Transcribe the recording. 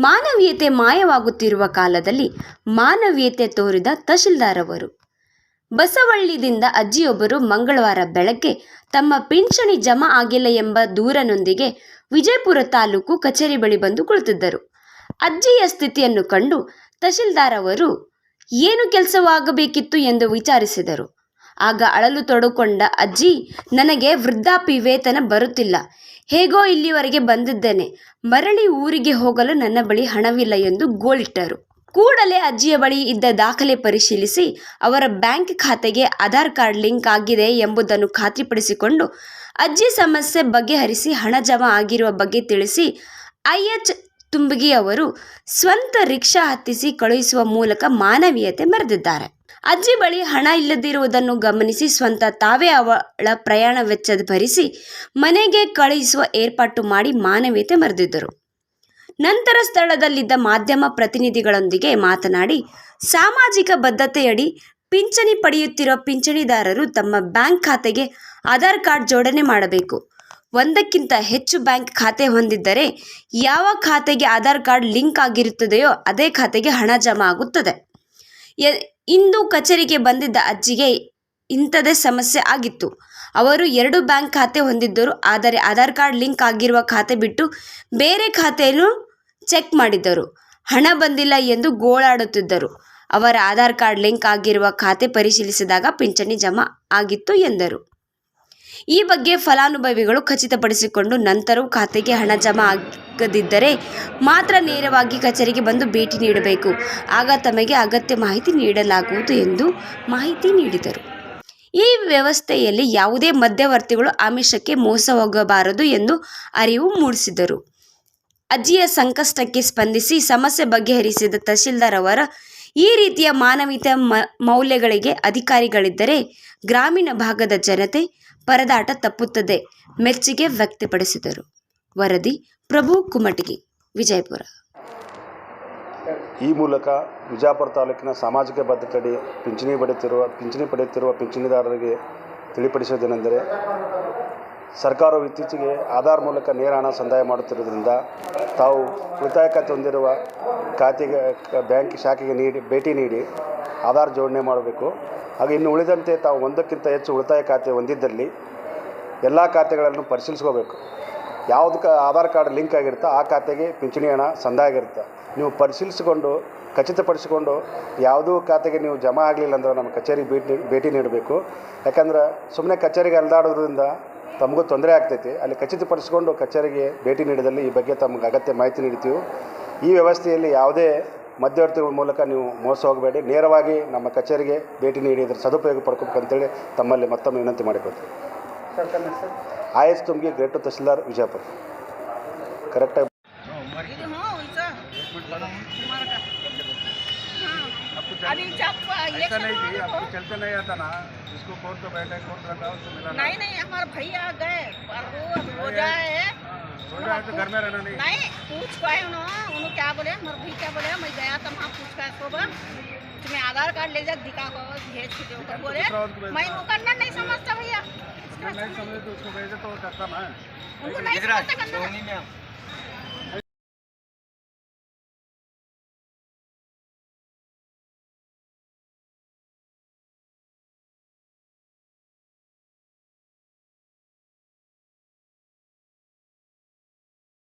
ಮಾನವೀಯತೆ ಮಾಯವಾಗುತ್ತಿರುವ ಕಾಲದಲ್ಲಿ ಮಾನವೀಯತೆ ತೋರಿದ ತಹಶೀಲ್ದಾರ್ ಅವರು. ಬಸವಳ್ಳಿದಿಂದ ಅಜ್ಜಿಯೊಬ್ಬರು ಮಂಗಳವಾರ ಬೆಳಗ್ಗೆ ತಮ್ಮ ಪಿಂಚಣಿ ಜಮಾ ಆಗಿಲ್ಲ ಎಂಬ ದೂರನೊಂದಿಗೆ ವಿಜಯಪುರ ತಾಲೂಕು ಕಚೇರಿ ಬಳಿ ಬಂದು ಕುಳಿತಿದ್ದರು. ಅಜ್ಜಿಯ ಸ್ಥಿತಿಯನ್ನು ಕಂಡು ತಹಶೀಲ್ದಾರ್ ಅವರು ಏನು ಕೆಲಸವಾಗಬೇಕಿತ್ತು ಎಂದು ವಿಚಾರಿಸಿದರು. ಆಗ ಅಳಲು ತೊಡಕೊಂಡ ಅಜ್ಜಿ, ನನಗೆ ವೃದ್ಧಾಪ್ಯ ವೇತನ ಬರುತ್ತಿಲ್ಲ, ಹೇಗೋ ಇಲ್ಲಿವರೆಗೆ ಬಂದಿದ್ದೇನೆ, ಮರಳಿ ಊರಿಗೆ ಹೋಗಲು ನನ್ನ ಬಳಿ ಹಣವಿಲ್ಲ ಎಂದು ಗೋಳಿಟ್ಟರು. ಕೂಡಲೇ ಅಜ್ಜಿಯ ಬಳಿ ಇದ್ದ ದಾಖಲೆ ಪರಿಶೀಲಿಸಿ ಅವರ ಬ್ಯಾಂಕ್ ಖಾತೆಗೆ ಆಧಾರ್ ಕಾರ್ಡ್ ಲಿಂಕ್ ಆಗಿದೆ ಎಂಬುದನ್ನು ಖಾತ್ರಿಪಡಿಸಿಕೊಂಡು ಅಜ್ಜಿ ಸಮಸ್ಯೆ ಬಗೆಹರಿಸಿ ಹಣ ಜಮಾ ಆಗಿರುವ ಬಗ್ಗೆ ತಿಳಿಸಿ ಐಎಚ್ ತುಂಬಗಿ ಅವರು ಸ್ವಂತ ರಿಕ್ಷಾ ಹತ್ತಿಸಿ ಕಳುಹಿಸುವ ಮೂಲಕ ಮಾನವೀಯತೆ ಮೆರೆದಿದ್ದಾರೆ. ಅಜ್ಜಿ ಬಳಿ ಹಣ ಇಲ್ಲದಿರುವುದನ್ನು ಗಮನಿಸಿ ತಾವೇ ಅವಳ ಪ್ರಯಾಣ ವೆಚ್ಚ ಭರಿಸಿ ಮನೆಗೆ ಕಳುಹಿಸುವ ಏರ್ಪಾಟು ಮಾಡಿ ಮಾನವೀಯತೆ ಮೆರೆದಿದ್ದರು. ನಂತರ ಸ್ಥಳದಲ್ಲಿದ್ದ ಮಾಧ್ಯಮ ಪ್ರತಿನಿಧಿಗಳೊಂದಿಗೆ ಮಾತನಾಡಿ, ಸಾಮಾಜಿಕ ಬದ್ಧತೆಯಡಿ ಪಿಂಚಣಿ ಪಡೆಯುತ್ತಿರುವ ಪಿಂಚಣಿದಾರರು ತಮ್ಮ ಬ್ಯಾಂಕ್ ಖಾತೆಗೆ ಆಧಾರ್ ಕಾರ್ಡ್ ಜೋಡಣೆ ಮಾಡಬೇಕು. ಒಂದಕ್ಕಿಂತ ಹೆಚ್ಚು ಬ್ಯಾಂಕ್ ಖಾತೆ ಹೊಂದಿದ್ದರೆ ಯಾವ ಖಾತೆಗೆ ಆಧಾರ್ ಕಾರ್ಡ್ ಲಿಂಕ್ ಆಗಿರುತ್ತದೆಯೋ ಅದೇ ಖಾತೆಗೆ ಹಣ ಜಮಾ ಆಗುತ್ತದೆ. ಇಂದು ಕಚೇರಿಗೆ ಬಂದಿದ್ದ ಅಜ್ಜಿಗೆ ಇಂಥದೇ ಸಮಸ್ಯೆ ಆಗಿತ್ತು. ಅವರು 2 ಬ್ಯಾಂಕ್ ಖಾತೆ ಹೊಂದಿದ್ದರು. ಆದರೆ ಆಧಾರ್ ಕಾರ್ಡ್ ಲಿಂಕ್ ಆಗಿರುವ ಖಾತೆ ಬಿಟ್ಟು ಬೇರೆ ಖಾತೆಯನ್ನು ಚೆಕ್ ಮಾಡಿದ್ದರು. ಹಣ ಬಂದಿಲ್ಲ ಎಂದು ಗೋಳಾಡುತ್ತಿದ್ದರು. ಅವರ ಆಧಾರ್ ಕಾರ್ಡ್ ಲಿಂಕ್ ಆಗಿರುವ ಖಾತೆ ಪರಿಶೀಲಿಸಿದಾಗ ಪಿಂಚಣಿ ಜಮಾ ಆಗಿತ್ತು ಎಂದರು. ಈ ಬಗ್ಗೆ ಫಲಾನುಭವಿಗಳು ಖಚಿತಪಡಿಸಿಕೊಂಡು ನಂತರವೂ ಖಾತೆಗೆ ಹಣ ಜಮಾ ಆಗದಿದ್ದರೆ ಮಾತ್ರ ನೇರವಾಗಿ ಕಚೇರಿಗೆ ಬಂದು ಭೇಟಿ ನೀಡಬೇಕು. ಆಗ ತಮಗೆ ಅಗತ್ಯ ಮಾಹಿತಿ ನೀಡಲಾಗುವುದು ಎಂದು ಮಾಹಿತಿ ನೀಡಿದರು. ಈ ವ್ಯವಸ್ಥೆಯಲ್ಲಿ ಯಾವುದೇ ಮಧ್ಯವರ್ತಿಗಳು ಆಮಿಷಕ್ಕೆ ಮೋಸ ಹೋಗಬಾರದು ಎಂದು ಅರಿವು ಮೂಡಿಸಿದರು. ಅಜ್ಜಿಯ ಸಂಕಷ್ಟಕ್ಕೆ ಸ್ಪಂದಿಸಿ ಸಮಸ್ಯೆ ಬಗೆಹರಿಸಿದ ತಹಶೀಲ್ದಾರ್ ಅವರ ಈ ರೀತಿಯ ಮಾನವೀಯತೆ ಮೌಲ್ಯಗಳಿಗೆ ಅಧಿಕಾರಿಗಳಿದ್ದರೆ ಗ್ರಾಮೀಣ ಭಾಗದ ಜನತೆ ಪರದಾಟ ತಪ್ಪುತ್ತದೆ, ಮೆಚ್ಚುಗೆ ವ್ಯಕ್ತಪಡಿಸಿದರು. ವರದಿ ಪ್ರಭು ಕುಮಟಗಿ, ವಿಜಯಪುರ. ಈ ಮೂಲಕ ವಿಜಯಪುರ ತಾಲೂಕಿನ ಸಾಮಾಜಿಕ ಬದ್ಧತೆಯಡಿ ಪಿಂಚಣಿ ಪಡೆಯುತ್ತಿರುವ ಪಿಂಚಣಿದಾರರಿಗೆ ತಿಳಿಪಡಿಸುವುದೇನೆಂದರೆ, ಸರ್ಕಾರವು ಇತ್ತೀಚೆಗೆ ಆಧಾರ್ ಮೂಲಕ ನೇರ ಹಣ ಸಂದಾಯ ಮಾಡುತ್ತಿರುವುದರಿಂದ ತಾವು ಉಳಿತಾಯ ಖಾತೆ ಹೊಂದಿರುವ ಖಾತೆಗೆ ಬ್ಯಾಂಕ್ ಶಾಖೆಗೆ ಭೇಟಿ ನೀಡಿ ಆಧಾರ್ ಜೋಡಣೆ ಮಾಡಬೇಕು. ಹಾಗೆ ಇನ್ನು ಉಳಿದಂತೆ ತಾವು 1ಕ್ಕಿಂತ ಹೆಚ್ಚು ಉಳಿತಾಯ ಖಾತೆ ಹೊಂದಿದ್ದಲ್ಲಿ ಎಲ್ಲ ಖಾತೆಗಳನ್ನು ಪರಿಶೀಲಿಸ್ಕೋಬೇಕು. ಯಾವುದಕ್ಕೆ ಆಧಾರ್ ಕಾರ್ಡ್ ಲಿಂಕ್ ಆಗಿರುತ್ತೆ ಆ ಖಾತೆಗೆ ಪಿಂಚಣಿ ಹಣ ಸಂದಾಯ ಆಗಿರುತ್ತೆ. ನೀವು ಪರಿಶೀಲಿಸಿಕೊಂಡು ಖಚಿತಪಡಿಸಿಕೊಂಡು ಯಾವುದೂ ಖಾತೆಗೆ ನೀವು ಜಮಾ ಆಗಲಿಲ್ಲ ಅಂದರೆ ನಮ್ಮ ಕಚೇರಿಗೆ ಭೇಟಿ ನೀಡಬೇಕು. ಯಾಕಂದ್ರೆ ಸುಮ್ಮನೆ ಕಚೇರಿಗೆ ಅಲ್ದಾಡೋದ್ರಿಂದ ತಮಗೂ ತೊಂದರೆ ಆಗ್ತೈತಿ. ಅಲ್ಲಿ ಖಚಿತಪಡಿಸಿಕೊಂಡು ಕಚೇರಿಗೆ ಭೇಟಿ ನೀಡಿದಲ್ಲಿ ಈ ಬಗ್ಗೆ ತಮಗೆ ಅಗತ್ಯ ಮಾಹಿತಿ ನೀಡ್ತೀವಿ. ಈ ವ್ಯವಸ್ಥೆಯಲ್ಲಿ ಯಾವುದೇ ಮಧ್ಯವರ್ತಿಗಳ ಮೂಲಕ ನೀವು ಮೋಸ ಹೋಗಬೇಡಿ, ನೇರವಾಗಿ ನಮ್ಮ ಕಚೇರಿಗೆ ಭೇಟಿ ನೀಡಿ ಇದರ ಸದುಪಯೋಗ ಪಡ್ಕೋಬೇಕಂತೇಳಿ ತಮ್ಮಲ್ಲಿ ಮತ್ತೊಮ್ಮೆ ವಿನಂತಿ ಮಾಡಿಕೊಡ್ತೀವಿ. IH Tumbagi, grade tahsildar, Vijayapura. ಕರೆಕ್ಟಾಗಿ अभी ऐसा नहीं जी, आपको चलते नहीं आता ना, इसको कोर्ट तो बैठे कोर्ट रखा उसको मिला नहीं हमारे भैया गए हो जाए तो घर में रहना नहीं पूछ पाए उन्होंने क्या बोले, हमारे भाई क्या बोले, मैं गया था वहाँ पूछ पाए सुबह तुम्हें आधार कार्ड ले जा दिखा को भेज के ऊपर बोले मैं वो करना नहीं समझता भैया, नहीं समझे तो उसको भेजे तो करता ना, उनको नहीं समझता करना।